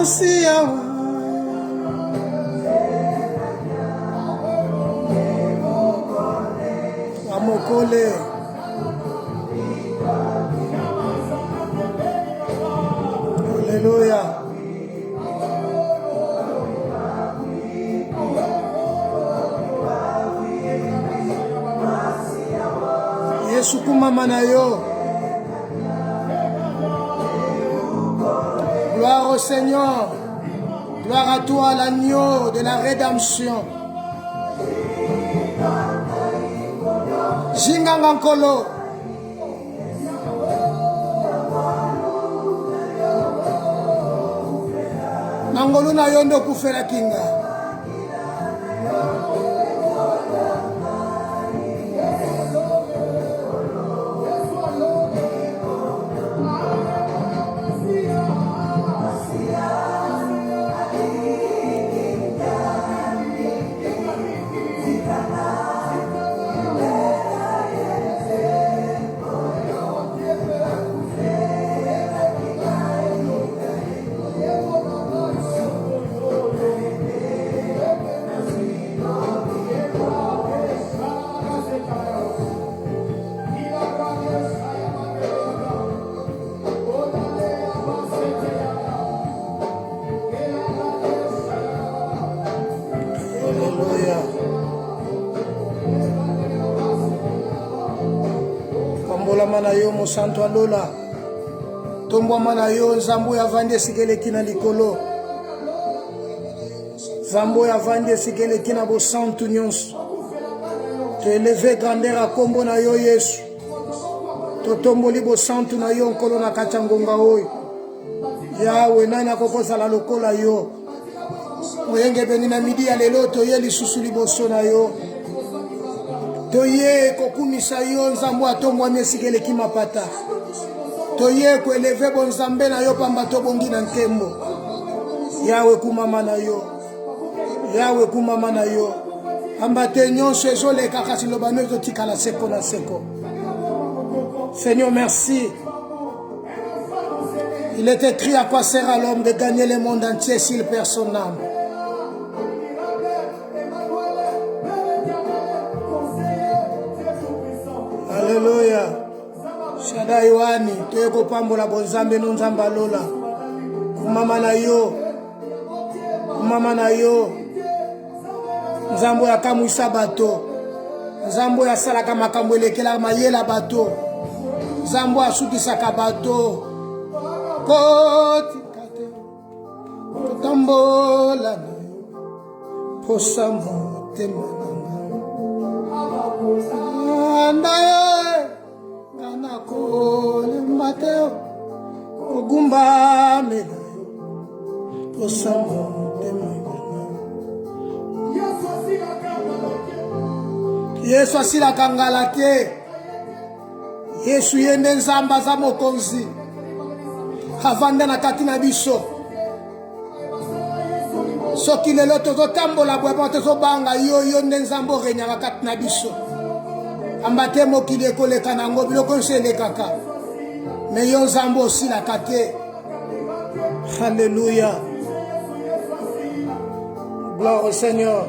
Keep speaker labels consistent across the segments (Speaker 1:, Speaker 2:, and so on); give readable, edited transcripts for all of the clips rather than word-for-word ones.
Speaker 1: Merci Yahweh. Amokole. Alléluia. Yesu kumama na yo. Gloire au Seigneur. Gloire à toi, l'agneau de la rédemption. Jingangankolo. Nangolu na yondo kufela kinga. Mana yo mosanto alola tombwa mana yo nzambo ya vande sikele kina likolo nzambo ya vande sikele kina bo santu nyonso te eleve grandeur a kombo na yo Yesu to tomboli bo santu na yo nkolo na kati ya ngonga oyo Yawe nani akokozala lokola yo oyenge beni na midi ya lelo toye lisusu liboso na yo toye kokumisa yo nzambo atombwa mesikele kimapata toye ko eleve bon nzambe na yo pamba to bongi na nkembo Yawe kumama na yo Yawe kumama na yo amba te nyonso ezoleka kasi lobano ezotikala seko na seko. Seigneur, merci. Il est écrit à quoi sert à l'homme de gagner le monde entier s'il perd son âme. Alléluia. Shaddai wani toyeko pambola bonzambe no nzamba lola. Kumama na yo. Kumama na yo. Nzambo ya kamwisa bato. Nzambo ya salaka makambo elekela mayela bato. Nzambo asukisaka bato. Koti kate. Tambola na yo. Posa motema Andaye Gana kole mateo Ogumba medayo Osamo Yesu asila kangala te Yesu yende nzamba za mokonzi Havanda na katina biso Soki lelo tozo tambola bweba tozo banga yo nde nzambo renyaka katina biso Ambate mokili ekoleka nango biloko nselekaka me yo nzambo osilaka te. Alléluia. Gloire au Seigneur.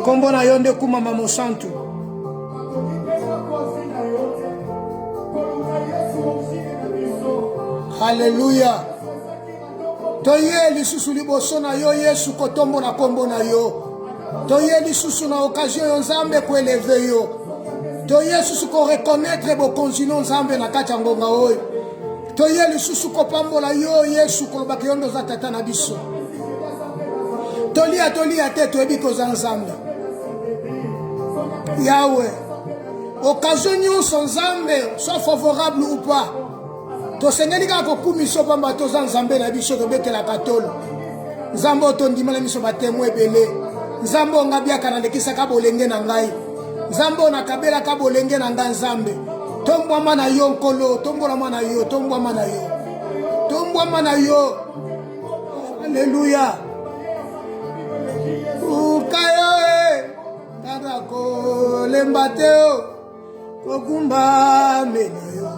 Speaker 1: Kombo na yo nde kumama mosantu. Alléluia. Toye lisusu liboso na yo Yesu kotombo na kombo na yo. Toye lisusu na occasion yo nzambe ko élever yo. Toye lisusu ko reconnaître bo konzino nzambe na kati ya ngonga oyo. Toye lisusu ko pambola yo Yesu ko lobaka yo ndo za tata na biso. Tolia te toyebi ko za nzambe. Yahweh. Occasion nyonso nzambe soit favorable ou pas. To sengeli ka ko kumiso pamba to za nzambe na biso to betela katolo. Nzambo to ndimala miso batemo ebele. Nzambo ngabia kana lekisa ka bolenge na ngai. Nzambo na kabela ka bolenge na ngai nzambe. Tombwa mana yo nkolo, tombola mana yo, tombwa mana yo. tombwama na yo. Alléluia. Ukayo tarako lembateo kokumba menayo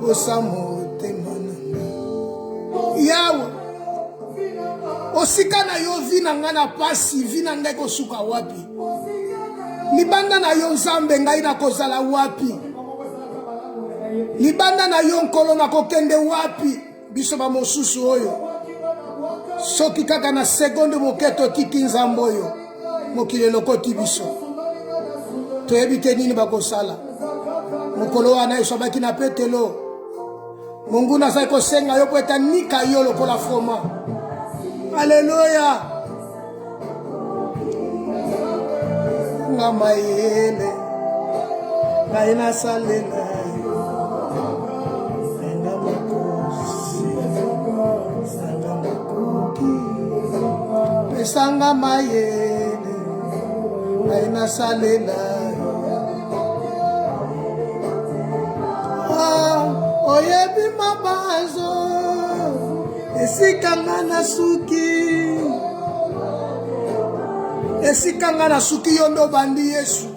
Speaker 1: kosamo temana yawe osika na yo vina ngana pasi vina ngai kosuka wapi libanda na yo nzambe ngai na kozala wapi libanda na yo nkolo na kokende wapi biso ba mosusu oyo soki kaka na seconde moketo tiki nzambe oyo mokili lokoti biso toyebi te nini bakosala mokolo wana esobaki na petelo monguna azali kosenga yo po eta nika yo lokola froma. Alléluia. Ngamayele kaina salela nga makosi sanga makoki pesanga mayele kaina salela oyebi mabazo esikanga na suki esikanga na suki yondo bandi Yesu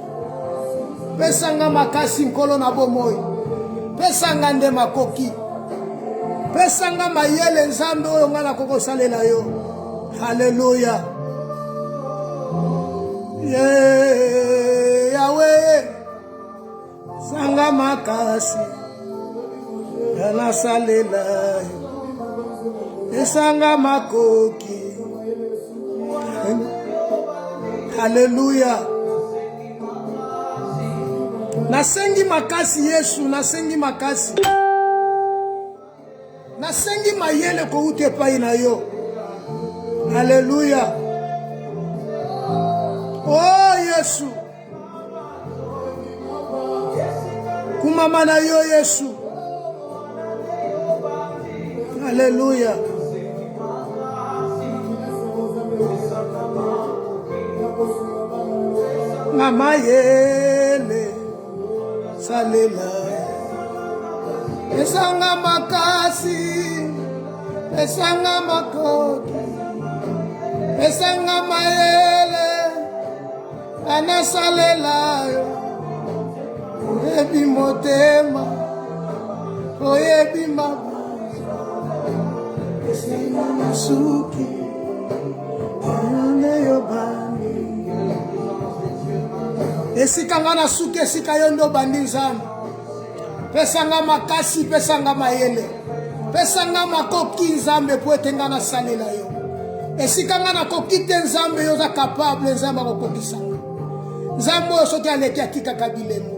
Speaker 1: pesanga makasi nkolo na bomoi pesanga nde makoki pesanga mayele nzambe oyo nga na kokosalela yo. Haleluya. Yahweh sanga makasi yana salela yo pesanga makoki. Haleluya. Nasengi makasi Yesu, nasengi makasi. Nasengi mayele ko ute pai na yo. Haleluya. Oh Yesu. Kumama na yo Yesu. Haleluya. Mama yele salela esanga makasi esanga makoki esanga mayele ana salela oyebi motema oyebi mabazo esanga masuki ane yobani esikanga na suki esika yo ndo bandi nzambe pesanga makasi pesanga mayele pesanga makoki nzambe po ete nga nasalela yo esikanga na koki te nzambe yo oza capable nzambe akokokisanga nzambe oyo soki aleki atikaka bilembo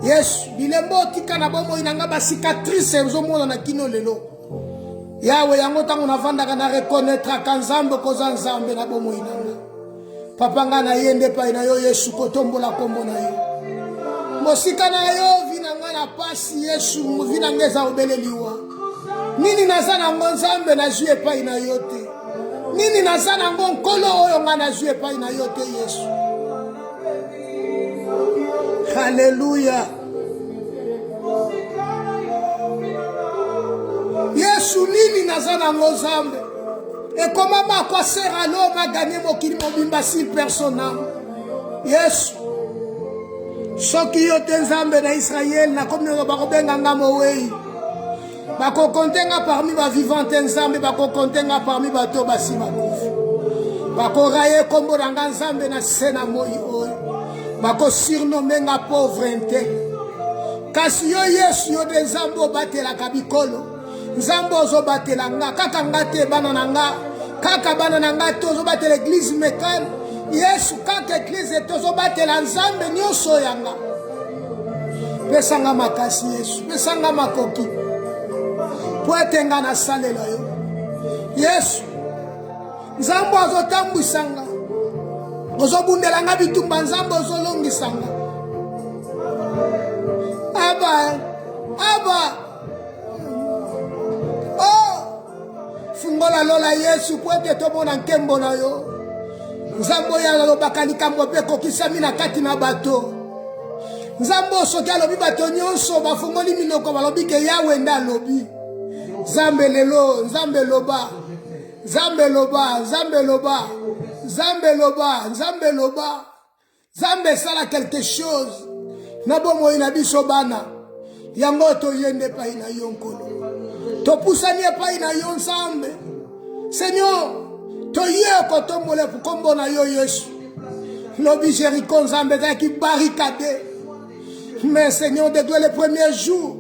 Speaker 1: Yesu bilembo otika na bomoi na nga basikatrice ezomona na kino lelo yawe yango ntango navandaka na reconnaîtraka nzambe koza nzambe na bomoi na nga papa nga na yende pai na yo Yesu kotombola kombo na yo mosika na yo vina nga na pasi Yesu vina nga eza obeleliwa nini naza nango nzambe nazwi epai na yo te nini naza nango nkolo oyo nga nazwi epai na yo te Yesu. Haleluya. Yesu nini naza nango nzambe et comment à quoi sert alors à gagner mon kili mobimba si personnel Yesu soki yo te nzambe na Israël na comme no bakobenga ngamo wei bakokontenga parmi ba vivante nzambe bakokontenga parmi bato basima kufu bakoraye kombo na nzambe na sena moi oyo bako surnommer nga pauvreté kasi yo Yesu yo de nzambe obatela kabikolo nzambe ozobatela nga kaka nga te bana na nga kaka bana na nga te ozobatela église mekane Yesu kaka église tozobatela nzambe nyonso yanga pesanga makasi Yesu pesanga makoki po ete nga nasalela yo Yesu nzambe azotambwisanga ozobundela nga bitumba nzambe ozolongisanga aba fungola lola Yesu po ete tomona nkembo na yo nzambe oyo alobaka likambo mpe kokisami na kati na bato nzambe soki alobi bato nyonso bafungoli minoko balobi ke yawe nde alobi Zambe lelo, Zambe loba. Zambe loba, Zambe loba. Zambe loba, Zambe loba. Zambe sala quelque chose. Nabo mo inabiso bana. Yango to yende pa ina yonkolo. To pusani pa ina yon Zambe. Seigneur, to ye ko tombole pour kombo na yo Yesu. Lobi Jéricho Zambe qui barricadé. Mais Seigneur, de toi les premiers jours.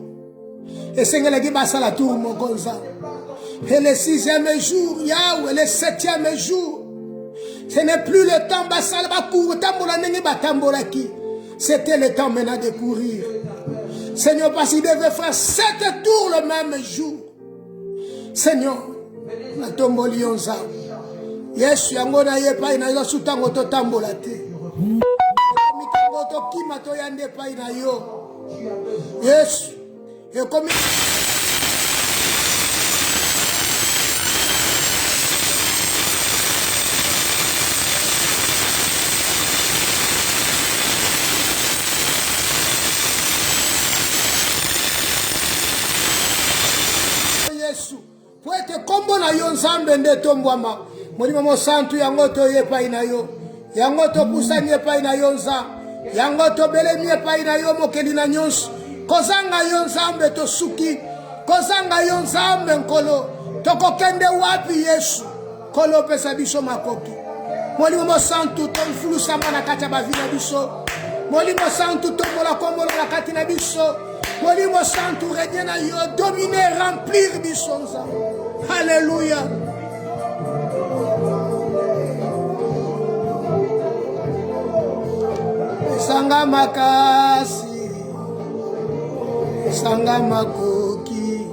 Speaker 1: Et Seigneur, qui passe à la tour, mon gonza. Et le 6e jour, Yahweh, le 7e jour. Ce n'est plus le temps, c'était le temps maintenant de courir. Seigneur, parce qu'il devait faire 7 tours le même jour. Seigneur, la tombe lionza. Yes, yangona yepa ina sutango to tambola te. Mikango to kima to yande pa ina yo. Yes. Et comme Yesu, pour être combo na yo nzambe nde tombwama. Molimo mo santu yango to yepa ina yo. Yango to pusanye pa ina yo nza. Yango to belemie pa ina yo mokeli na nyonso. Kozanga yo nzambe to suki. Kozanga yo nzambe nkolo. Toko kende wapi Yesu. Kolo pesa biso makoki. Molimo mo santu to mfulu samba na kati ya bavina biso. Molimo santu to mola kombolo na kati na biso. Molimo santu régner na yo. Dominer, remplir biso nzambe. Alléluia. Sanga makasi, sanga makoki,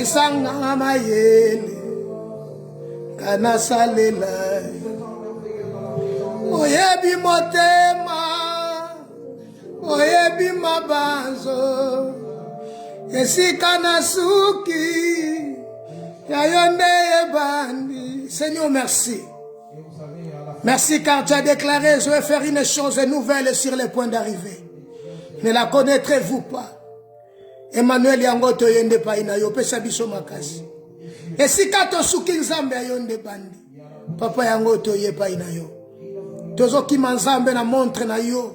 Speaker 1: sanga mayele, kana salela. Oyebi motema, oyebi mabanzo, esika nasuki, yayonde yebandi. Seigneur, merci. Merci car tu as déclaré, je vais faire une chose nouvelle sur le point d'arriver. Ne la connaîtrez-vous pas? Emmanuel yangoto yende pa ina yo pesa biso makasi. Et si kato suki nzambe ayonde bandi. Papa yangoto ye pa ina yo. Tozo ki manzambe na montre na yo.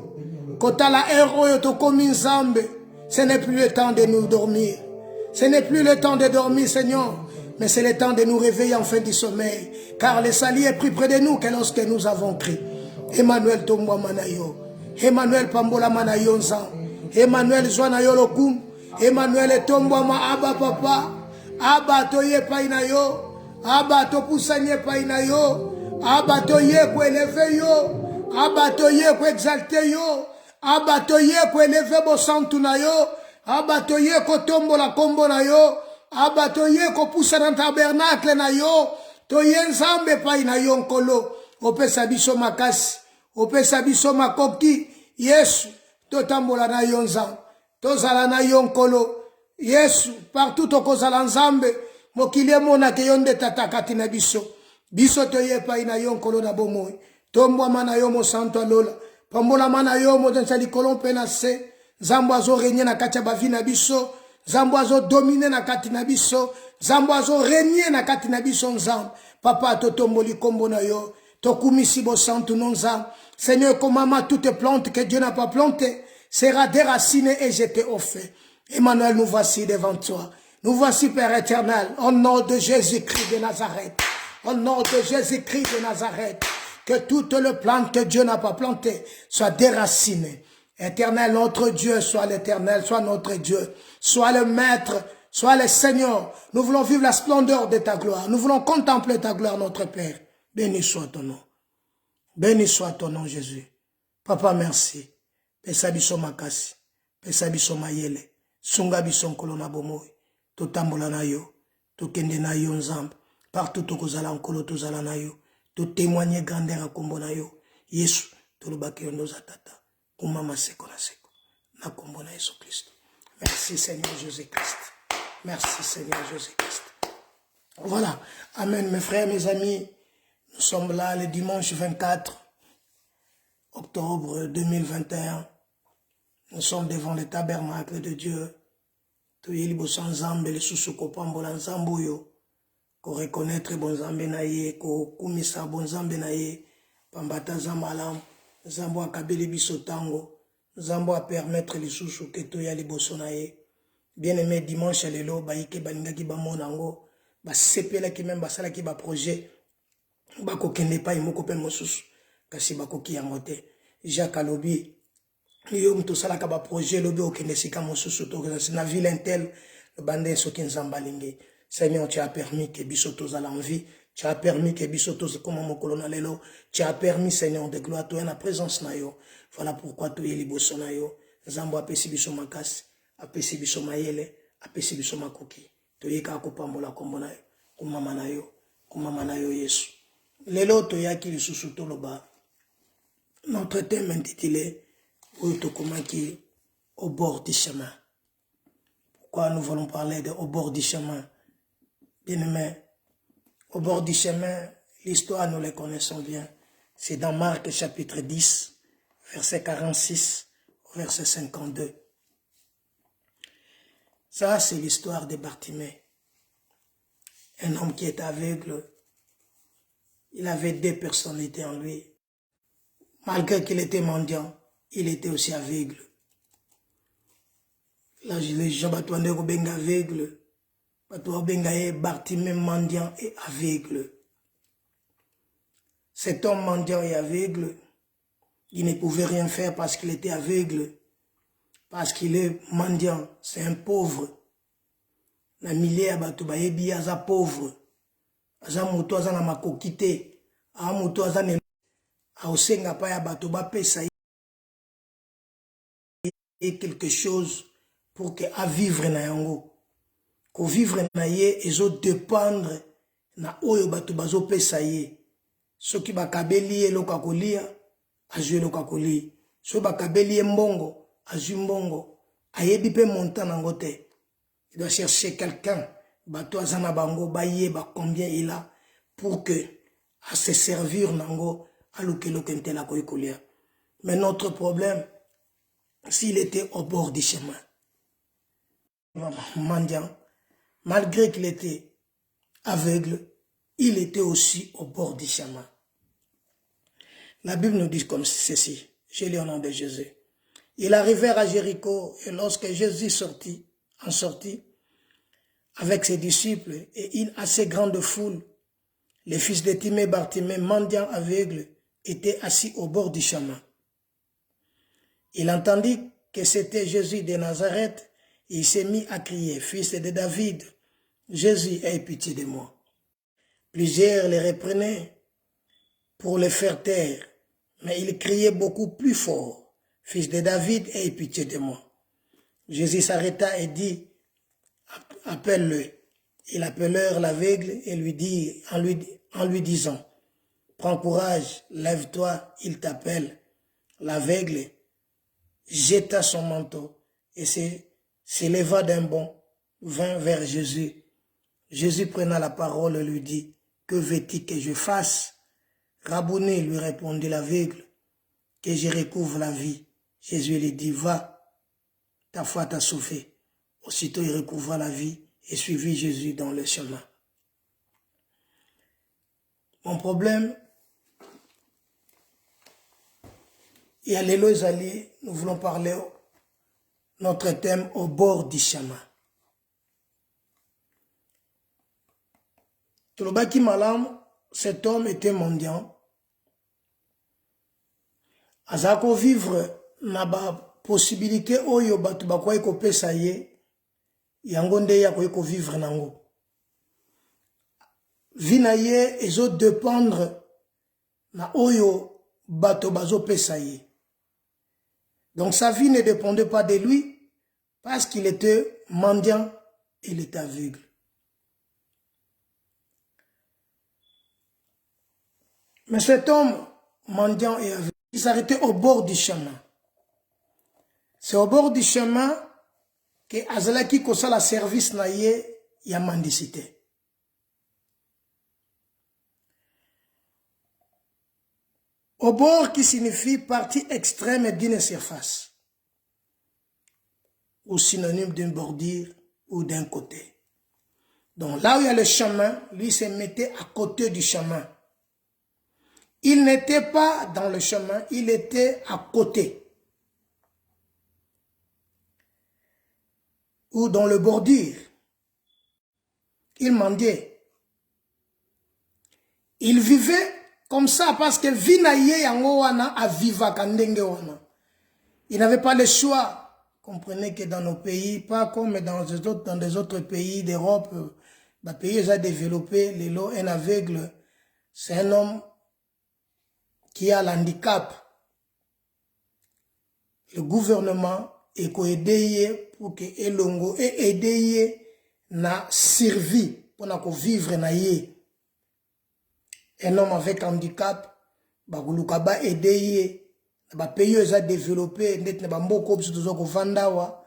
Speaker 1: Kota la héros yo to komi nzambe. Ce n'est plus le temps de nous dormir. Ce n'est plus le temps de dormir, Seigneur. Mais c'est le temps de nous réveiller en fin du sommeil. Car le salut est plus près de nous que lorsque nous avons crié. Emmanuel Tomboa Manayo. Emmanuel Pambola Manayo Nzan. Emmanuel Joanayo Lokum. Emmanuel Tomboa Ma Abba Papa. Abba Toye Painayo. Abba Topusanye Painayo. Abba Toye ko élever yo. Abba Toye ko exalter yo. Abba Toye ko élever bo santuna yo. Abba Toye ko tombola kombo na yo. Aba toye ko poussa dans tabernacle na yo. Toye nzambe pa ina yo nkolo. Opesa biso makasi. Opesa biso makoki. Yesu. Totambola na yo nzambe. Tozala na yo nkolo. Yesu. Partout tokozala nzambe. Mokile mona ke yonde tatakati na biso. Biso toye pa ina yo nkolo na bomoi. Tombwa mana yo mo santo alola. Pambola mana yo mo densali kolompe na se. Zambo azo renye na katia bavi na biso. Zambo azo domine na kati na biso. Zambo azo régner na kati na biso nzambe. Papa to tomboli kombo na yo. To kumisi bo santu non nzambe. Seigneur, comme maman, toute plante que Dieu n'a pas plantée sera déracinée et jetée au feu. Emmanuel, nous voici devant toi. Nous voici, Père éternel, au nom de Jésus-Christ de Nazareth. Au nom de Jésus-Christ de Nazareth. Que toute le plante que Dieu n'a pas plantée soit déracinée. Éternel, notre Dieu, soit l'éternel, soit notre Dieu, soit le maître, soit le Seigneur. Nous voulons vivre la splendeur de ta gloire. Nous voulons contempler ta gloire, notre Père. Béni soit ton nom. Béni soit ton nom, Jésus. Papa, merci. Pesa biso makasi. Pesa biso mayele. Sunga biso nkolo na bomoi. Totambola na yo. Tokende na yo nzambe. Partout tokozala nkolo tozala na yo. To témoigner grandeur à kombo na yo. Yesu, tolobaki yo ndoza tata. Kumama seko na seko. Na kombo na Yesu Christ. Merci Seigneur Jésus-Christ. Merci Seigneur Jésus-Christ. Voilà. Amen mes frères, mes amis. Nous sommes là le dimanche 24 octobre 2021. Nous sommes devant le tabernacle de Dieu. toyeli boso nzambe lisusu kopambola nzambe oyo koreconnaître bonzambe na ye kokumisa bonzambe na ye pamba ata aza malamu nzambe akabeli biso ntango nzambe apermettre lisusu ke toya liboso na ye bien aimé dimanche lelo bayike balingaki bamona yango basepelaki meme basalaki baprojet bakokende epai moko mpe mosusu kasi bakoki yango te Jacques alobi yo mutu osalaka baprojet lobi okende esika mosusu tokasi na ville intel bande soki nzambe alingi Seigneur, tu as permis que biso tozala en vie, tu as permis que biso tozala mokolo na lelo, tu as permis Seigneur de gloire toi na présence na yo. Voilà pourquoi tu es liboso na yo. Nzambe apesi biso makasi, apesi biso mayele, apesi biso makoki. Toyeka kopambola kombo na yo, kumama na yo Yesu. Lelo toyaki lisusu toloba. Notre thème intitulé Otokomaki au bord du chemin. Pourquoi nous voulons parler de au bord du chemin? Bien-aimé, au bord du chemin, l'histoire nous la connaissons bien. C'est dans Marc chapitre 10, verset 46 au verset 52. Ça, c'est l'histoire de Bartimée. Un homme qui est aveugle. Il avait deux personnalités en lui. Malgré qu'il était mendiant, il était aussi aveugle. Là, les gens batouandés au benga aveugle. Bartimée mendiant et aveugle. Cet homme mendiant et aveugle, il ne pouvait rien faire parce qu'il était aveugle, parce qu'il est mendiant, c'est un pauvre. Na milieu ya bato bayebi aza pauvre. Aza moto aza na makokite, a moto aza ne a osenga pa ya bato ba pesa quelque chose pour que a vivre na yango. Ko vivre na ye ezo dépendre na oyo bato bazo pesa ye. Soki bakabeli ye loka kolia, azwe loka kolia. Soki bakabeli ye mbongo, azwi mbongo. Ayebi pe montant nango te. Il doit chercher quelqu'un, bato azana bango baye ba combien il a pour que à se servir nango aluke lokente la kolia. Mais notre problème, s'il était au bord du chemin, mendiant, malgré qu'il était aveugle, il était aussi au bord du chemin. La Bible nous dit comme ceci, je lis au nom de Jésus. Ils arrivèrent à Jéricho et lorsque Jésus sortit avec ses disciples et une assez grande foule, les fils de Timée, Bartimée, mendiant aveugle, étaient assis au bord du chemin. Il entendit que c'était Jésus de Nazareth et il s'est mis à crier, fils de David, Jésus, aie pitié de moi. Plusieurs les reprenaient pour les faire taire, mais il criait beaucoup plus fort, fils de David, aie pitié de moi. Jésus s'arrêta et dit, appelle-le. Ils appelèrent l'aveugle et lui dit, en lui disant, prends courage, lève-toi, il t'appelle. L'aveugle jeta son manteau et s'éleva d'un bond, vint vers Jésus. Jésus prenant la parole lui dit, que veux-tu que je fasse? Rabouni, lui répondit l'aveugle, que je recouvre la vie. Jésus lui dit, va, ta foi t'a sauvé. Aussitôt il recouvra la vie et suivit Jésus dans le chemin. Mon problème, et à l'élo Ezali, nous voulons parler notre thème au bord du chemin. Tolobaki Malam, cet homme était mendiant. Azako vivre na ba possibilité oyo batu bakoye ko pesa ye. Yango nde ya koye ko vivre nango. Vie na ye ezo dépendre na oyo bato bazo pesa ye. Donc sa vie ne dépendait pas de lui parce qu'il était mendiant, il était aveugle. Mais cet homme mendiant et aveugle, il s'arrêtait au bord du chemin. C'est au bord du chemin que Azalaki kosa la service na ye ya mendicité. Au bord qui signifie partie extrême d'une surface, ou synonyme d'une bordure, ou d'un côté. Donc là où il y a le chemin, lui se mettait à côté du chemin. Il n'était pas dans le chemin, il était à côté. Ou dans le bordure. Il mendiait. Il vivait comme ça parce que vinaye yango wana a viva kandenge wana. Il n'avait pas le choix. Comprenez que dans nos pays, pas comme dans des autres pays d'Europe, les pays déjà développés, un aveugle, c'est un homme qui a l'handicap. Le gouvernement est aidé pour que elongo et aider na survie pour na vivre na ye. Un homme avec handicap, baguluka ba aider ba pays déjà développé, net na bamboko biso tozo ko vandawa,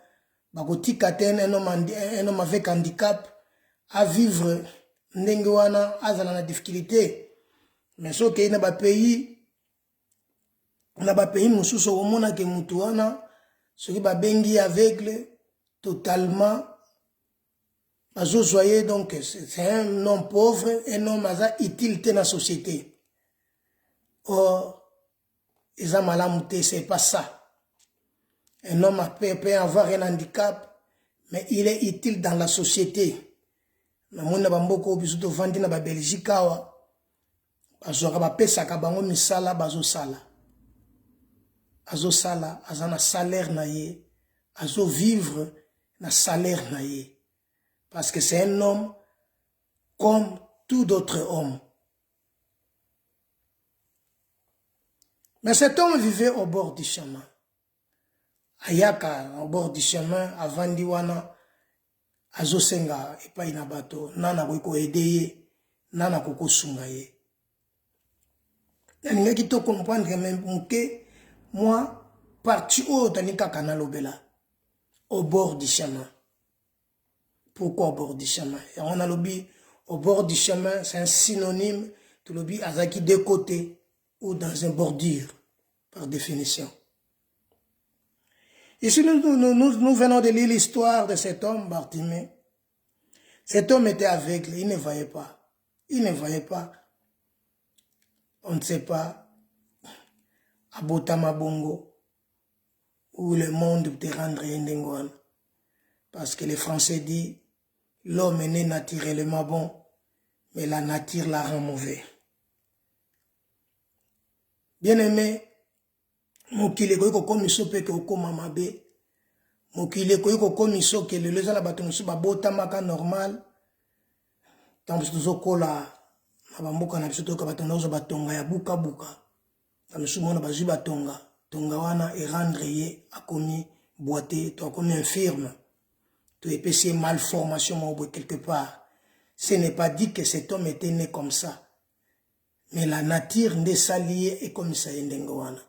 Speaker 1: bakotika ten un homme avec handicap à vivre ndenge wana azala na difficulté. Mais so ke na ba pays mususu omona ke mutu wana soki ba bengi aveugle totalement bazozoye, donc c'est un homme pauvre, un homme aza utilité na société. Or Eza malamute, c'est pas ça. Un homme peut avoir un handicap, mais il est utile dans la société. Namona bamboko bisuto vandi na ba Belgique awa. Bazora ba pesa ka bango misala bazo sala. Azo sala, azana salaire na ye, azo vivre na salaire na ye. Parce que c'est un homme comme tout d'autres hommes. Mais cet homme vivait au bord du chemin. Ayaka, au bord du chemin, avant Diwana, Azosenga, et pas inabato, nana ko aider, nana ko sunga ye. N'inga qui te comprendre même que moi, parti au tanika kanalobela, au bord du chemin. Pourquoi au bord du chemin? Et on a lobby, au bord du chemin, c'est un synonyme, tu lobby azaki de côté, ou dans une bordure, par définition. Ici, nous venons de lire l'histoire de cet homme, Bartimée. Cet homme était aveugle, il ne voyait pas. Il ne voyait pas. On ne sait pas, à Botamabongo, où le monde te rendre indengouane. Parce que les Français disent, l'homme est né naturellement bon, mais la nature la rend mauvais. Bien-aimé, mokile ko komiso pe ko koma mabe, mokile ko komiso ke le leza la batonso ba bota maka normal, tant que kola na bamboka na biso to ka batonzo batonga ya buka buka, na misu mona bazu batonga, tonga wana e rendre ye akomi boité, to akomi infirme, to épicier malformation ou quelque part. Ce n'est pas dit que cet homme était né comme ça. Mais la nature n'est s'alliée et comme ça yendengoana.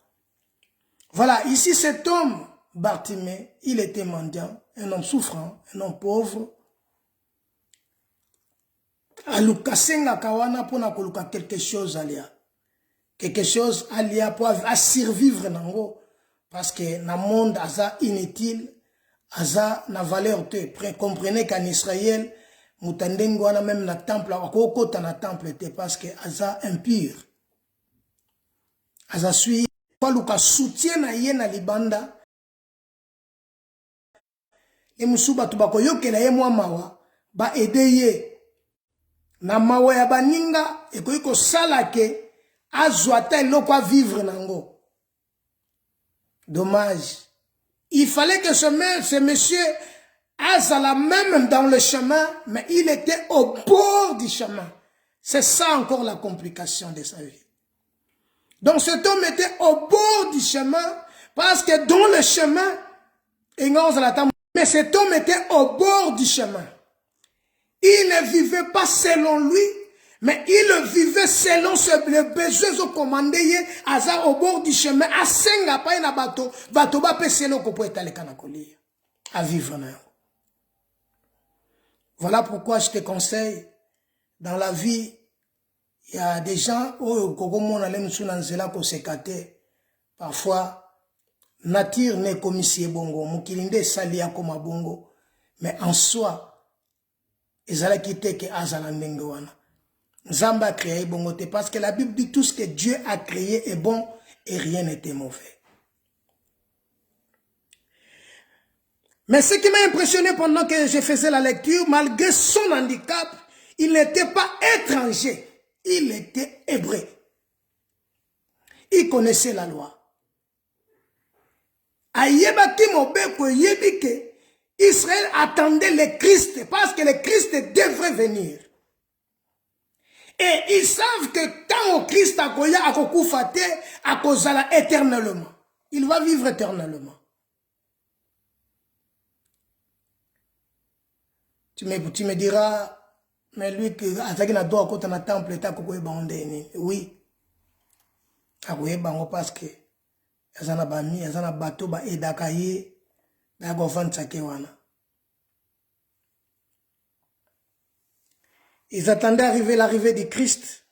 Speaker 1: Voilà, ici cet homme, Bartimée, il était mendiant, un homme souffrant, un homme pauvre. Alukasenga kawana pona koluka quelque chose alia. Quelque chose alia pour survivre nango. Parce que na monde aza inutile, aza na valeur te. Comprenez qu'en Israël, Moutandengo wana même na temple, wakokota na temple était parce que aza impur. Aza sui, waluka soutien na ye na libanda. E musuba tubako yoke na ye mwa mawa, ba ede ye. Na mawa ya baninga, eko yiko salake, azwata eloko a vivre nango. Dommage. Il fallait que ce monsieur Azala même dans le chemin, mais il était au bord du chemin. C'est ça encore la complication de sa vie. Donc cet homme était au bord du chemin, parce que dans le chemin, mais cet homme était au bord du chemin. Il ne vivait pas selon lui, mais il vivait selon le besoin de commander au bord du chemin, à senga pa na bateau, bateau ba peselo ko po etale kanakoli, à vivre na. Voilà pourquoi je te conseille, dans la vie, il y a des gens parfois, nature n'est comme si bongo, mukilinde salia comme bongo, Mais en soi, ezalaki te ke azala ndenge wana. Nzambe a créé bongote parce que la Bible dit tout ce que Dieu a créé est bon et rien n'était mauvais. Mais ce qui m'a impressionné pendant que je faisais la lecture, malgré son handicap, il n'était pas étranger, il était hébreu. Il connaissait la loi. Ayebaki mobeko yebike, Israël attendait le Christ parce que le Christ devrait venir. Et ils savent que tant au Christ akoya akokufate akozala éternellement. Il va vivre éternellement. Tu me diras, mais lui, qui a droit à un temple, oui. Parce que il y a un bateau qui est Dakaye, ils attendaient l'arrivée du Christ.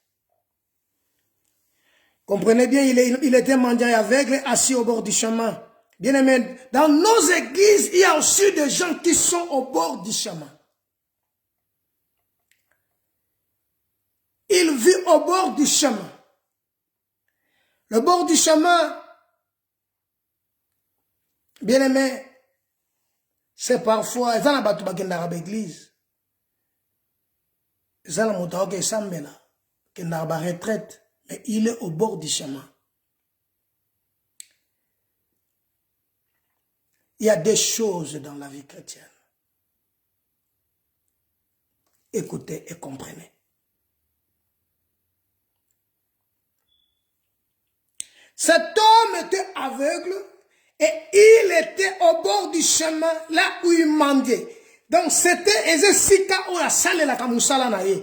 Speaker 1: Comprenez bien, il était mendiant et aveugle, assis au bord du chemin. Bien aimé, dans nos églises, il y a aussi des gens qui sont au bord du chemin. Il vit au bord du chemin. Le bord du chemin, bien aimé, c'est parfois, ils ont battu dans l'église. Ils ont battu dans la retraite, mais il est au bord du chemin. Il y a des choses dans la vie chrétienne. Écoutez et comprenez. Cet homme était aveugle et il était au bord du chemin là où il mendiait. Donc c'était Ezesika ou la salle la kamusala na ye.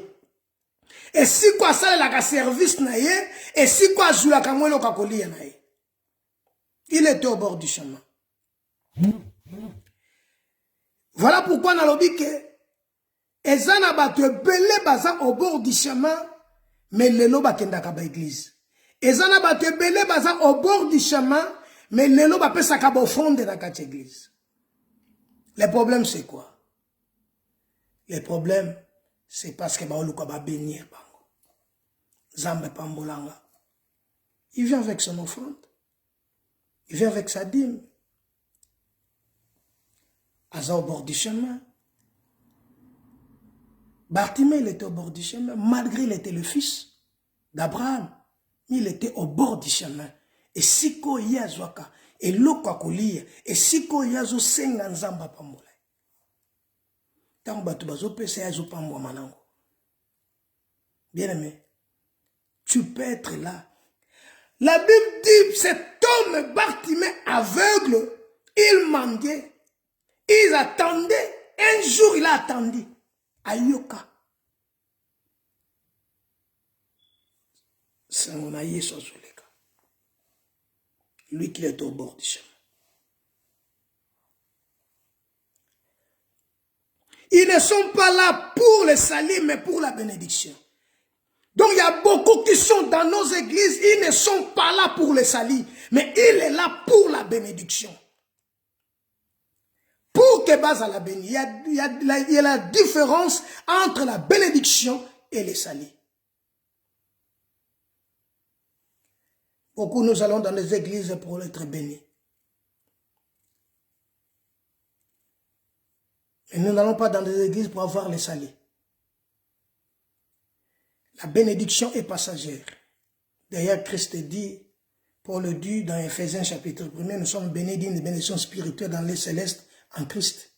Speaker 1: Et si quoi salle la service na ye et si quoi zula kamwelo kakolia na ye. Il était au bord du chemin. Voilà pourquoi na lobi ke ezana batu belé baza au bord du chemin mais lelo bakendaka ba église. Ezana batu belé baza au bord du chemin mais lelo bapesaka ba offrande na kati église. Le problème c'est quoi? Le problème c'est parce que baoluka ba bénir bango. Zambe pambolanga. Il vient avec son offrande. Il vient avec sa dîme. Aza au bord du chemin. Bartimée, il était au bord du chemin, malgré il était le fils d'Abraham. Il était au bord du chemin. Et si ko yazwaka, et loko akolia, et si ko yazo senga nzamba pambola. Tant batu bazo pesa yazo pambo manango. Bien aimé, tu peux être là. La Bible dit, cet homme Bartimée aveugle, il mendiait. Ils attendaient. Un jour, il a attendu. Ayoka. Sangonaye Sozuleka. Lui qui est au bord du chemin. Ils ne sont pas là pour le salut, mais pour la bénédiction. Donc il y a beaucoup qui sont dans nos églises, ils ne sont pas là pour le salut, mais il est là pour la bénédiction. Pour que base à la bénédiction, il y a la différence entre la bénédiction et le salut. Beaucoup nous allons dans les églises pour être bénis. Et nous n'allons pas dans les églises pour avoir le salut. La bénédiction est passagère. D'ailleurs, Christ dit, Paul dit dans Ephésiens chapitre 1, nous sommes bénis d'une bénédiction spirituelle dans les célestes en Christ.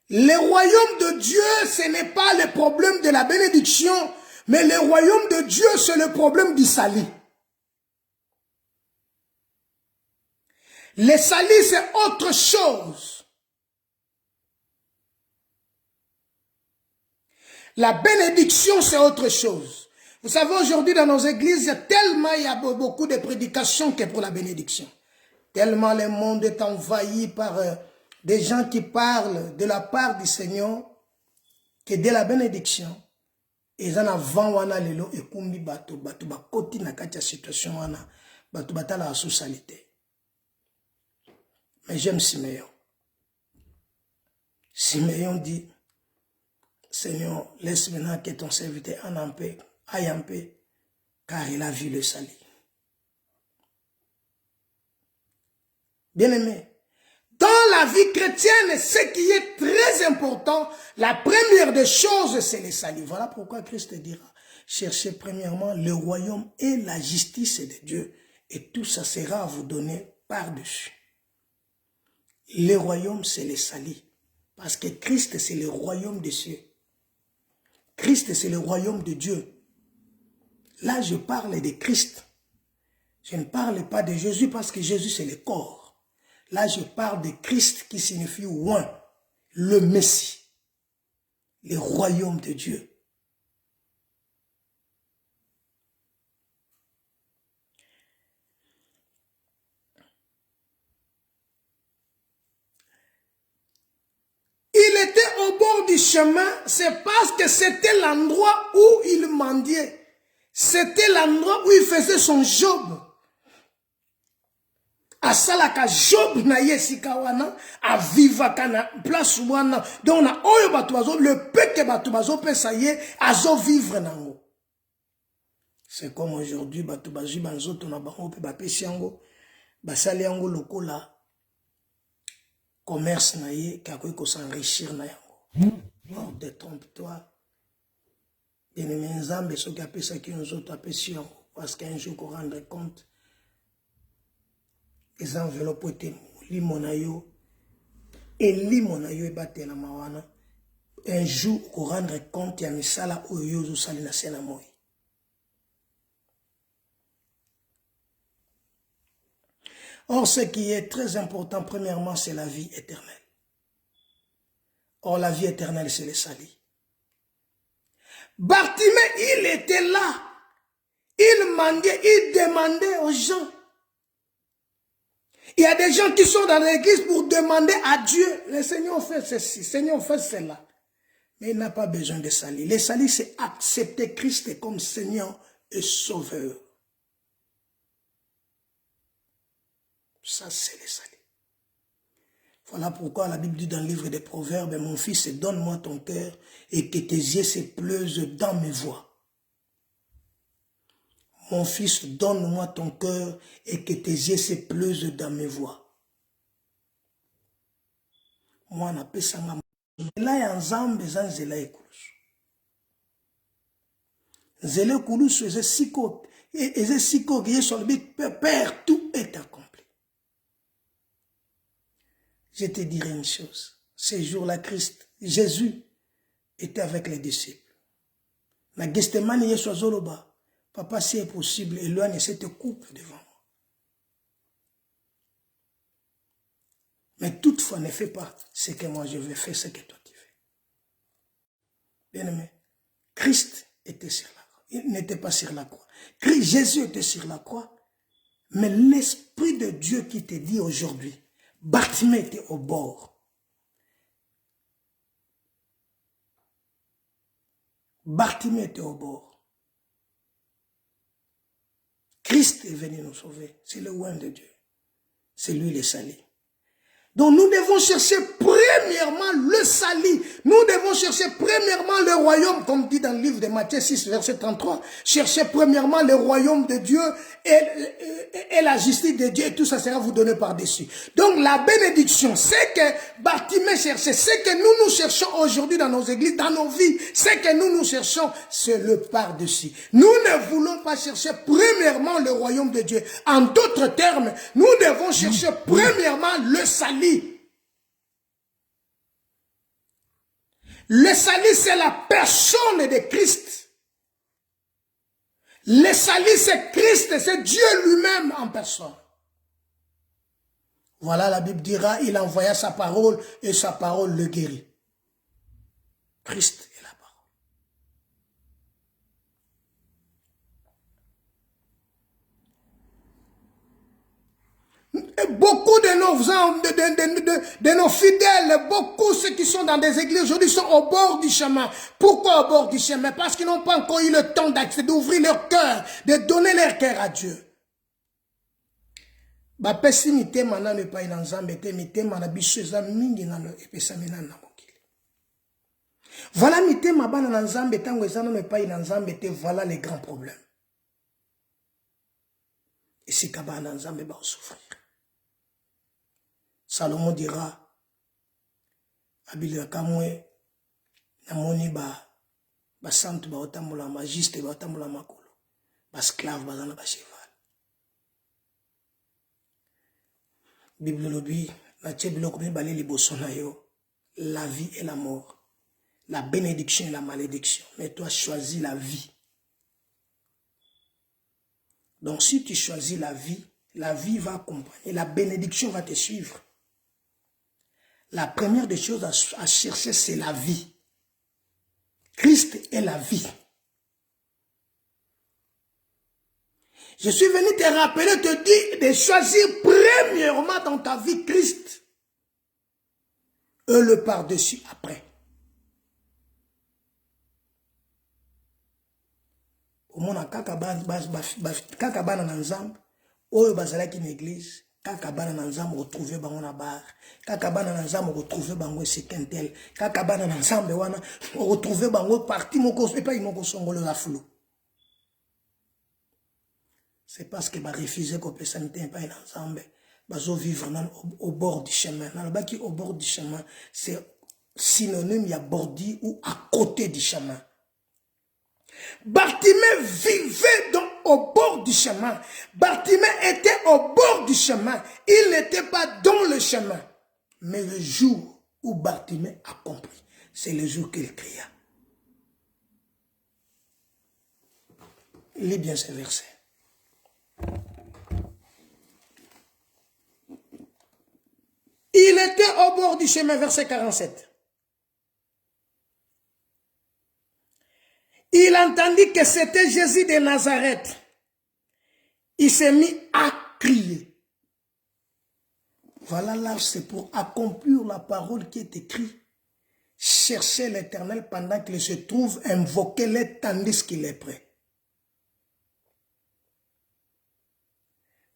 Speaker 1: Le royaume de Dieu, ce n'est pas le problème de la bénédiction, mais le royaume de Dieu, c'est le problème du salut. Le salut, c'est autre chose. La bénédiction, c'est autre chose. Vous savez, aujourd'hui, dans nos églises, il y a beaucoup de prédications que pour la bénédiction. Tellement le monde est envahi par des gens qui parlent de la part du Seigneur que de la bénédiction. Et en avant, wana lelo et kumbi bato bakoti na katia situation wana bato batala sous salité. Mais j'aime Siméon. Siméon dit, Seigneur, laisse maintenant que ton serviteur aille en paix, car il a vu le salut. Bien-aimé, dans la vie chrétienne, ce qui est très important, la première des choses, c'est le salut. Voilà pourquoi Christ dira, cherchez premièrement le royaume et la justice de Dieu, et tout ça sera à vous donner par-dessus. Le royaume, c'est le salut, parce que Christ, c'est le royaume des cieux. Christ, c'est le royaume de Dieu. Là, je parle de Christ. Je ne parle pas de Jésus, parce que Jésus, c'est le corps. Là, je parle de Christ qui signifie oint, le Messie, le royaume de Dieu. Il était au bord du chemin, c'est parce que c'était l'endroit où il mendiait. C'était l'endroit où il faisait son job. Asalaka job na yesika wana avivaka na place wana donc na oyo bato bazo le peke bato bazo pesa ye azo vivre nango. C'est comme aujourd'hui bato bazwi banzoto na bango pe bapesi yango basali yango lokola commerce na ye kakoki ko s'enrichir na yango. Non, détrompe-toi. Bien-aimé Nzambe soki apesaki nzoto apesi yango parce qu'un jour qu'on rendre compte les enveloppes étaient limonayo et limonayo ebatela mawana un jour qu'on rendre compte ya misala oyo zo sali na sena moi. Or ce qui est très important premièrement c'est la vie éternelle. Or la vie éternelle c'est le salut. Bartimée il était là, il mendiait, il demandait aux gens. Il y a des gens qui sont dans l'église pour demander à Dieu, le Seigneur fait ceci, Seigneur fait cela. Mais il n'a pas besoin de salut. Le salut, c'est accepter Christ comme Seigneur et Sauveur. Ça, c'est le salut. Voilà pourquoi la Bible dit dans le livre des Proverbes, mon fils, donne-moi ton cœur et que tes yeux se plaisent dans mes voies. Mon fils, donne-moi ton cœur et que tes yeux se plaisent dans mes voies. Moi, on appelle ça là ya nzambe za nzela ekulusu. Nzela ekulusu eze siko qui est sur le but, Père, tout est accompli. Je te dirai une chose. Ces jours-là, Jésus était avec les disciples. Na Gethsemane Yesu azoloba. Papa, si est possible, éloigne cette coupe devant moi. Mais toutefois, ne fais pas ce que moi je veux, fais ce que toi tu fais. Bien-aimé, Christ était sur la croix. Il n'était pas sur la croix. Jésus était sur la croix. Mais l'Esprit de Dieu qui te dit aujourd'hui, Bartimée était au bord. Bartimée était au bord. Christ est venu nous sauver. C'est le oint de Dieu. C'est lui le salut. Donc nous devons chercher premièrement le salut. Nous devons chercher premièrement le royaume, comme dit dans le livre de Matthieu 6, verset 33. Cherchez premièrement le royaume de Dieu et la justice de Dieu, et tout ça sera vous donné par-dessus. Donc la bénédiction, c'est que Bartimée cherchait, c'est que nous cherchons aujourd'hui dans nos églises, dans nos vies, c'est que nous cherchons, c'est le par-dessus. Nous ne voulons pas chercher premièrement le royaume de Dieu. En d'autres termes, nous devons chercher premièrement le salut. Le salut, c'est la personne de Christ. Le salut, c'est Christ, c'est Dieu lui-même en personne. Voilà, la Bible dira, il envoya sa parole et sa parole le guérit. Christ est la parole. Et beaucoup de nos fidèles, beaucoup ceux qui sont dans des églises aujourd'hui sont au bord du chemin. Pourquoi au bord du chemin? Parce qu'ils n'ont pas encore eu le temps d'ouvrir leur cœur, de donner leur cœur à Dieu. bapesi mitema nano epai na Nzambe te, mitema na biso eza mingi nano epesami nano na mokili. Voilà mitema bana na Nzambe tango eza nano epai na Nzambe te, voilà les grands problèmes. Esika bana na Nzambe ba souffrir. Salomon dira, Abila kamwe na moni ba sante ba otambola magiste ba otambola makolo, ba esclave ba na ba cheval. Bible lobi na tchebiloko mi balé liboso na yo, la vie et la mort, la bénédiction et la malédiction. Mais toi choisis la vie. Donc si tu choisis la vie va accompagner, la bénédiction va te suivre. La première des choses à chercher, c'est la vie. Christ est la vie. Je suis venu te rappeler, te dire de choisir premièrement dans ta vie Christ. Et le par-dessus après. Au monde, kaka bana na Nzambe, oyo bazalaki na église, kaka bana na Nzambe retrouver bango na bar, kaka bana na Nzambe retrouver bango sekentel, kaka bana na Nzambe wana retrouver bango parti moko et pas moko songolo la flou. C'est parce que ba refuser ko pesa nte pas na Nzambe, bazo vivre au bord du chemin. Na baki au bord du chemin, c'est synonyme ya bordi ou à côté du chemin. Bartimée vivait au bord du chemin. Bartimée était au bord du chemin. Il n'était pas dans le chemin. Mais le jour où Bartimée a compris, c'est le jour qu'il cria. Lis bien ce verset. Il était au bord du chemin, verset 47. Il entendit que c'était Jésus de Nazareth. Il s'est mis à crier. Voilà là, c'est pour accomplir la parole qui est écrite. Cherchez l'Éternel pendant qu'il se trouve, invoquez-le tandis qu'il est prêt.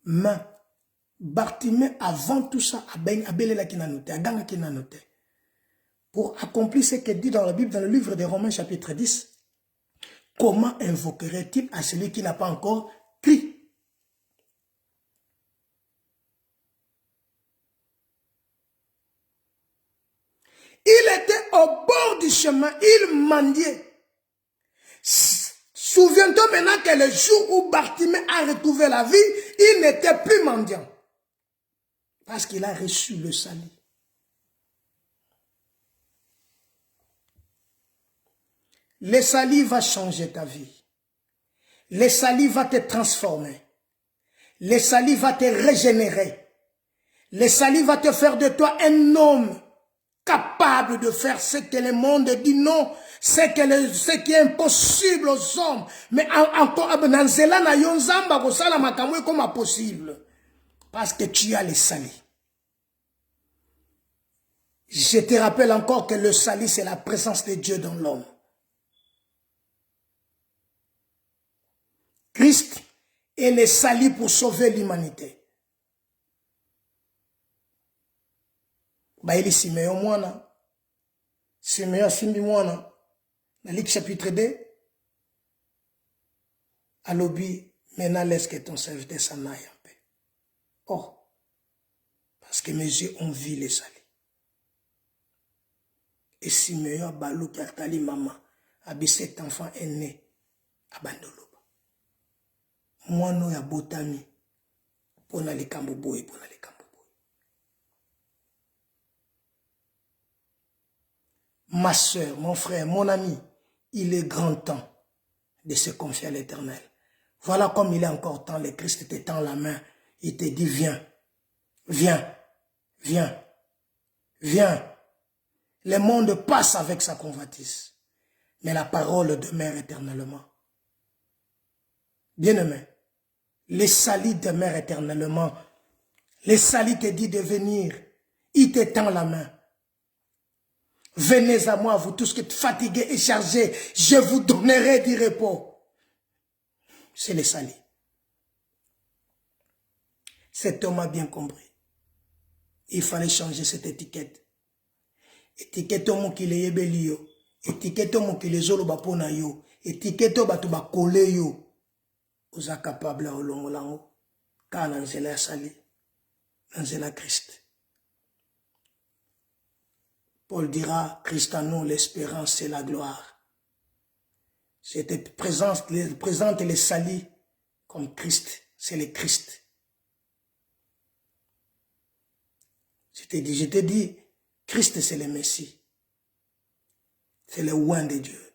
Speaker 1: Mais Bartimée, avant tout ça, pour accomplir ce qui est dit dans la Bible, dans le livre de Romains chapitre 10, comment invoquerait-il à celui qui n'a pas encore crié? Il était au bord du chemin, il mendiait. Souviens-toi maintenant que le jour où Bartimée a retrouvé la vie, il n'était plus mendiant. Parce qu'il a reçu le salut. Le salut va changer ta vie. Le salut va te transformer. Le salut va te régénérer. Le salut va te faire de toi un homme capable de faire ce que le monde dit non, ce qui est impossible aux hommes. Mais encore, dans cela, na yonzamba kosala makamwe comme possible. Parce que tu as le salut. Je te rappelle encore que le salut, c'est la présence de Dieu dans l'homme. Christ est le salut pour sauver l'humanité. Baili Simeon mwana, Simeon simbi mwana, dans Luc chapitre 2, alobi, maintenant laisse que ton serviteur s'en aille en paix. Oh, parce que mes yeux ont vu le salut. Et Simeon a balou qui a tali maman, abi cet enfant est né à Bandoloba. Moi non ya botami, pona le kamboboy, pona le kamboboy. Ma soeur, mon frère, mon ami, il est grand temps de se confier à l'Éternel. Voilà comme il est encore temps, le Christ te tend la main, il te dit viens, viens, viens, viens. Le monde passe avec sa convoitise, mais la parole demeure éternellement. Bien-aimé, le salut demeure éternellement. Le salut te dit de venir, il te tend la main. Venez à moi, vous tous qui êtes fatigués et chargés, je vous donnerai du repos. C'est le salut. Cet homme a bien compris. Il fallait changer cette étiquette. Étiquette homme qui les yebelio. Étiquette homme qui les olo bapona yo. Étiquette homme batu bakole yo. Oza capable à olongolango. Car nanzela sali. Nanzela Christ. Paul dira, Christ en nous, l'espérance et la gloire. C'était présente les salis comme Christ. C'est le Christ. Je t'ai dit, Christ c'est le Messie. C'est le oint de Dieu.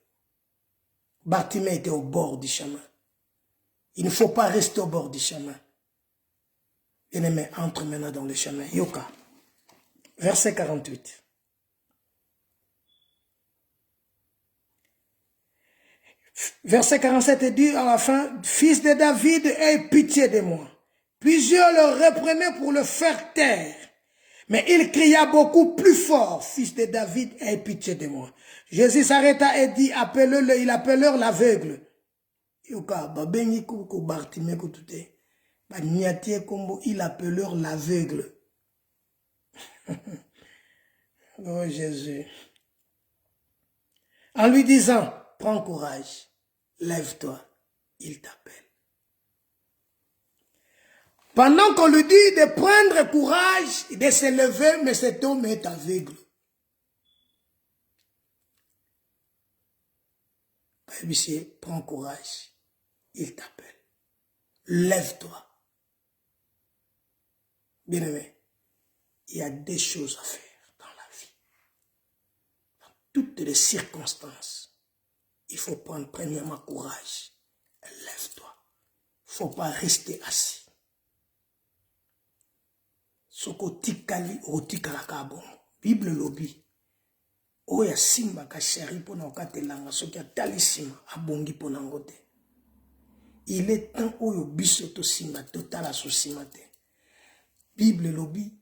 Speaker 1: Bartimée était au bord du chemin. Il ne faut pas rester au bord du chemin. Bien-aimé, entre maintenant dans le chemin. Yoka. Verset 48. Verset 47 dit à la fin, « Fils de David, aie pitié de moi. » Plusieurs le reprenaient pour le faire taire. Mais il cria beaucoup plus fort, « Fils de David, aie pitié de moi. » Jésus s'arrêta et dit, « Appelez-le. » Il appelèrent l'aveugle. Il appelèrent l'aveugle. Oh Jésus. En lui disant, prends courage, lève-toi, il t'appelle. Pendant qu'on lui dit de prendre courage et de se lever, mais cet homme est aveugle. Prends courage, il t'appelle. Lève-toi. Bien-aimé, il y a des choses à faire dans la vie. Dans toutes les circonstances, il faut prendre premièrement courage. Lève-toi. Il ne faut pas rester assis. Soko tikali o tikalaka bon. Bible lobi. Oya simba ka sheri pona okatelanga soki atalisima abongi pona ngote. Il est temps oyo biso to simba totala so simate. Bible lobi.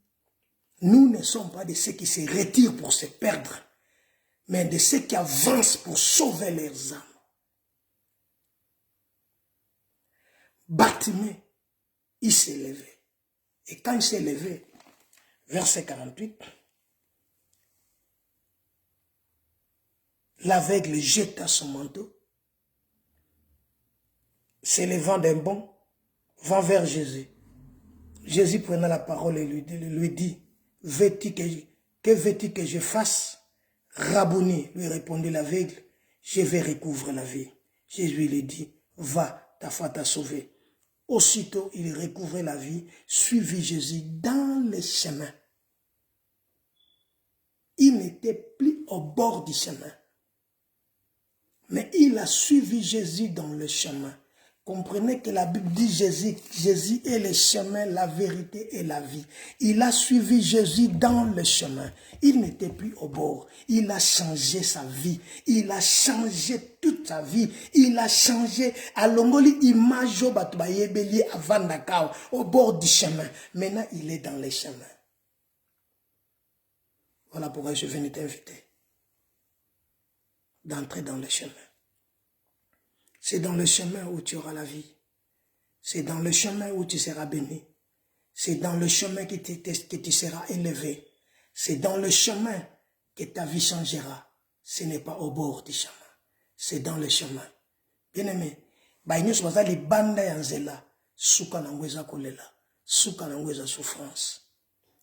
Speaker 1: Nous ne sommes pas de ceux qui se retirent pour se perdre, mais de ceux qui avancent pour sauver leurs âmes. Bartimée, il s'est levé. Et quand il s'est levé, verset 48, l'aveugle jeta son manteau, s'élevant d'un bond, va vers Jésus. Jésus prenait la parole et lui dit, que veux-tu que je fasse? Rabouni, lui répondit l'aveugle, je vais recouvrer la vie. Jésus lui dit, va, ta foi t'a sauvé. Aussitôt, il recouvrait la vie, suivit Jésus dans le chemin. Il n'était plus au bord du chemin, mais il a suivi Jésus dans le chemin. Comprenez que la Bible dit Jésus est le chemin, la vérité et la vie. Il a suivi Jésus dans le chemin. Il n'était plus au bord. Il a changé sa vie. Il a changé toute sa vie. Il a changé à l'ongoli image avant Dakar, au bord du chemin. Maintenant, il est dans le chemin. Voilà pourquoi je viens t'inviter d'entrer dans le chemin. C'est dans le chemin où tu auras la vie. C'est dans le chemin où tu seras béni. C'est dans le chemin que tu seras élevé. C'est dans le chemin que ta vie changera. Ce n'est pas au bord du chemin. C'est dans le chemin. Bien-aimé, baïnus bazali banda yanzela, suka nangweza kolela, suka nangweza souffrance.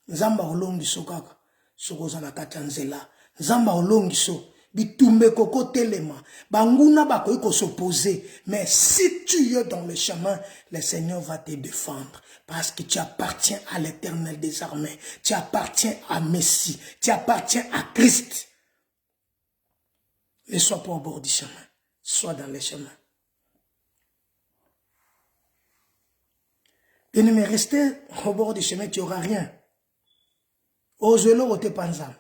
Speaker 1: Nzamba olongi sokaka, sokoza na kati nzela. Nzamba olongi so. Bitumbe koko telema, banguna bakoiko s'opposer, mais si tu es dans le chemin, le Seigneur va te défendre, parce que tu appartiens à l'Éternel des armées, tu appartiens à Messie, tu appartiens à Christ. Ne sois pas au bord du chemin, sois dans le chemin. Et ne me rester au bord du chemin, tu n'auras rien. Ose-le ou te panzam.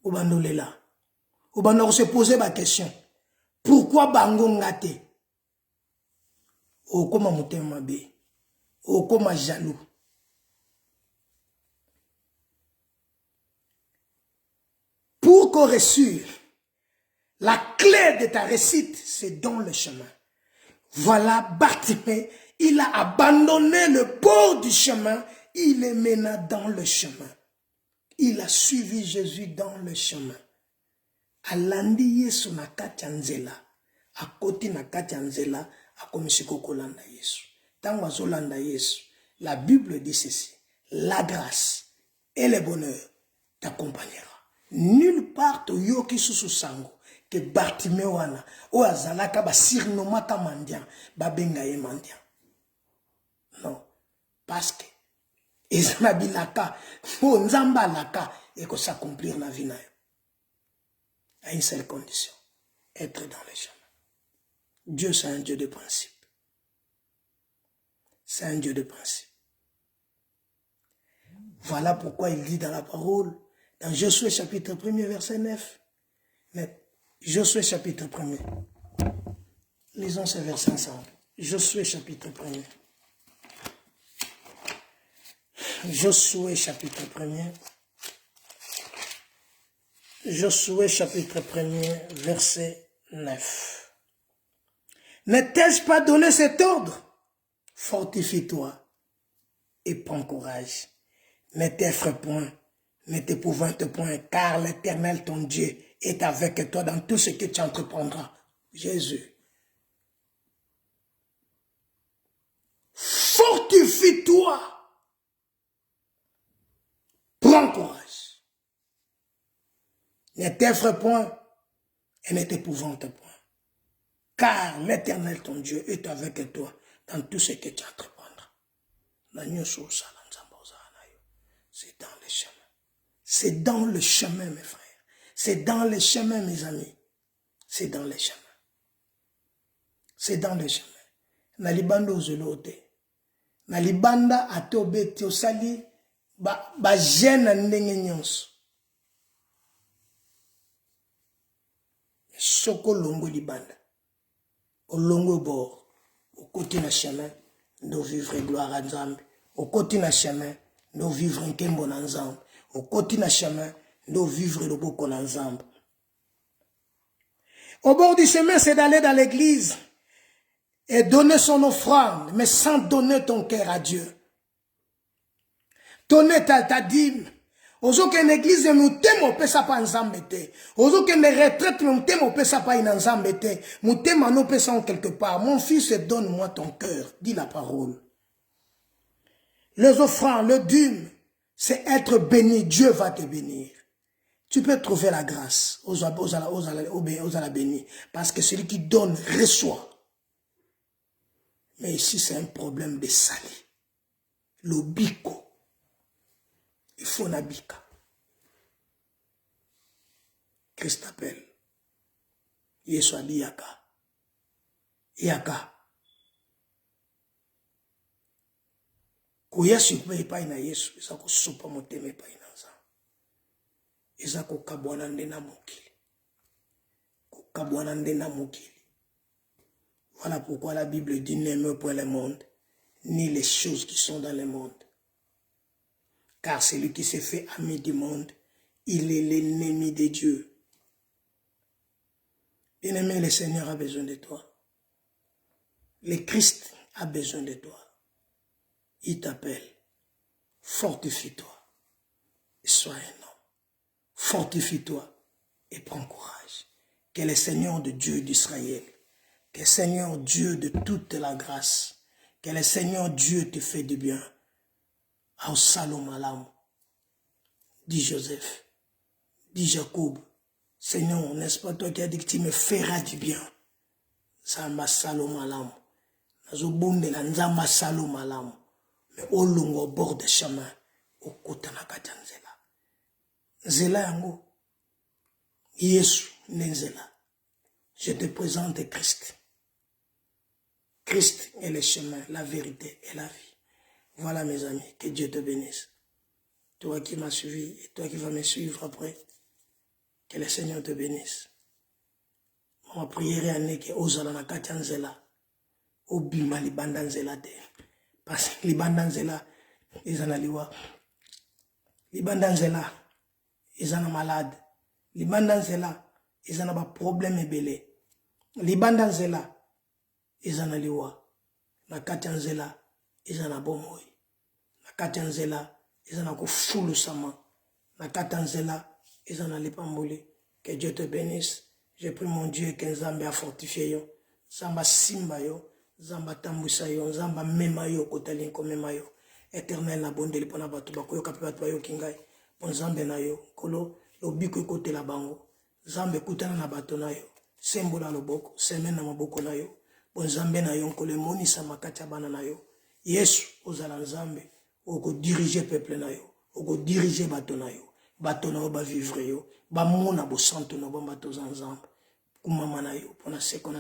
Speaker 1: Ou bandolela. Ou bandor se poser ma question. Pourquoi bango ngate? Ou comme mutema be. Ou comme jaloux. Pour qu'on réussisse, la clé de ta réussite, c'est dans le chemin. Voilà, Bartimée, Il a abandonné le bord du chemin. Il est maintenant dans le chemin. Il a suivi Jésus dans le chemin. Alandi Yesu na kati ya nzela. Akoti na kati ya nzela. Akomisi kokolanda Yesu. Tango azolanda Yesu. La Bible dit ceci. La grâce et le bonheur t'accompagnera. Nulle part to yoki susu sango. Que Bartimée wana. O azalaka ba sirnomaka mandian. Ba benga ye mandian. Non. Parce que. Ezanabilaka. O nzamba laka. Et que s'accomplir na vie na yo. À une seule condition. Être dans le chemin. Dieu c'est un Dieu de principe. C'est un Dieu de principe. Voilà pourquoi il dit dans la parole, dans Josué chapitre 1er, verset 9. Josué chapitre 1er. Lisons ces versets ensemble. Josué chapitre 1er. Josué chapitre 1er. Josué chapitre 1er, verset 9. Ne t'ai-je pas donné cet ordre? Fortifie-toi et prends courage. Ne t'effraie point, ne t'épouvante point, car l'Éternel ton Dieu est avec toi dans tout ce que tu entreprendras. Jésus. Fortifie-toi. Prends courage. Ne t'effraie point et ne t'épouvante point. Car l'Éternel ton Dieu est avec toi dans tout ce que tu entreprendras. C'est dans le chemin. C'est dans le chemin, mes frères. C'est dans le chemin, mes amis. C'est dans le chemin. C'est dans le chemin. Nalibanda ozelote. Nalibanda atobeti osali ba jena ndenge nyonso. Soko longo libanda. Au longo bord. Au côté na chemin. Nous vivre gloire à Nzambe. Au côté na chemin. Nous vivre un kembo na Nzambe. Au côté na chemin. Nous vivre le boko na Nzambe. Au bord du chemin, c'est d'aller dans l'église. Et donner son offrande. Mais sans donner ton cœur à Dieu. Donner ta dîme. Ozo que l'église mutemo pesa pa nzambe te. Ozo que les retraites mutemo pesa pa nzambe te. Mutema no pesa en quelque part. Mon fils, donne-moi ton cœur, dit la parole. Les offrandes, le dîme, c'est être béni. Dieu va te bénir. Tu peux trouver la grâce aux la béni. Parce que celui qui donne reçoit. Mais ici, c'est un problème de sali. Le biko. Il faut nabika. Christ appelle. Yesu abi yaka. Yaka. Koya sikupe epai na Yesu. Eza ko sopa motema epai na Nzambe. Eza ko kabwana nde na mokili. Ko kabwana nde na mokili. Voilà pourquoi la Bible dit n'aime point le monde, ni les choses qui sont dans le monde. Car celui qui se fait ami du monde, il est l'ennemi de Dieu. Bien-aimé, le Seigneur a besoin de toi. Le Christ a besoin de toi. Il t'appelle. Fortifie-toi et sois un homme. Fortifie-toi et prends courage. Que le Seigneur de Dieu d'Israël, que le Seigneur Dieu de toute la grâce, que le Seigneur Dieu te fait du bien. Au Salom Alam, dit Joseph, dit Jacob, Seigneur, n'est-ce pas toi qui as dit que tu me feras du bien? Zamba Salom Alam, Nazobunde la Nzamba Salom Alam, mais au long au bord des chemins, au côté de la Katanzela. Zela yango, Yesu Nenzela, je te présente Christ. Christ est le chemin, la vérité et la vie. Voilà mes amis, que Dieu te bénisse. Toi qui m'as suivi et toi qui vas me suivre après, que le Seigneur te bénisse. Ma prière est que ozala na katanzela, obima libandanzela te. Parce que libandanzela, ils en aliwa. Libandanzela, ils en malade. Libandanzela, ils en a problème belé. Libandanzela, ils en aliwa. na kati ya nzela eza na bomoi, na kati ya nzela eza na kofulusama, na kati ya nzela eza na lipamboli. Que Dieu te bénisse. Je prie mon Dieu que Nzambe a fortifié yo, Nzambe simba yo, Nzambe tambwisa yo, Nzambe mema yo kotali ko mema yo. Éternel na bondeli pona bato bakoyoka pe bato bayoki ngai. Bon Nzambe na yo, kolo lobiko ekotela bango. Nzambe kutana na bato na yo, sembola loboko, semaine na maboko na yo. Bon Nzambe na yo nkolo emonisa makati ya bana na yo. Yesu ozala Nzambe, oko diriger peuple na yo, oko diriger bato na yo. Bato na yo ba vivre yo, ba mona bo santo na bato za Nzambe. Kumama na yo, pona seko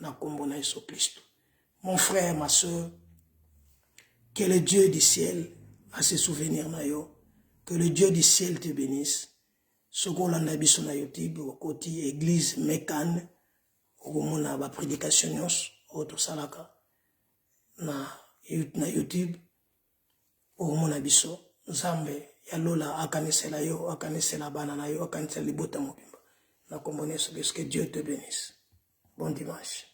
Speaker 1: na kombo na Yesu Christo. Mon frère, ma soeur, que le Dieu du ciel a se souvenir na yo, que le Dieu du ciel te bénisse. Soko landa biso na YouTube, okoti église Mekane, okomona ba prédication nyos, oto salaka na YouTube, okomona biso. Nzambe ya lola akanisela yo, akanisela bana na yo, akanisela libota mobimba. Na kombo na Yesu, que Dieu te bénisse. Bon dimanche.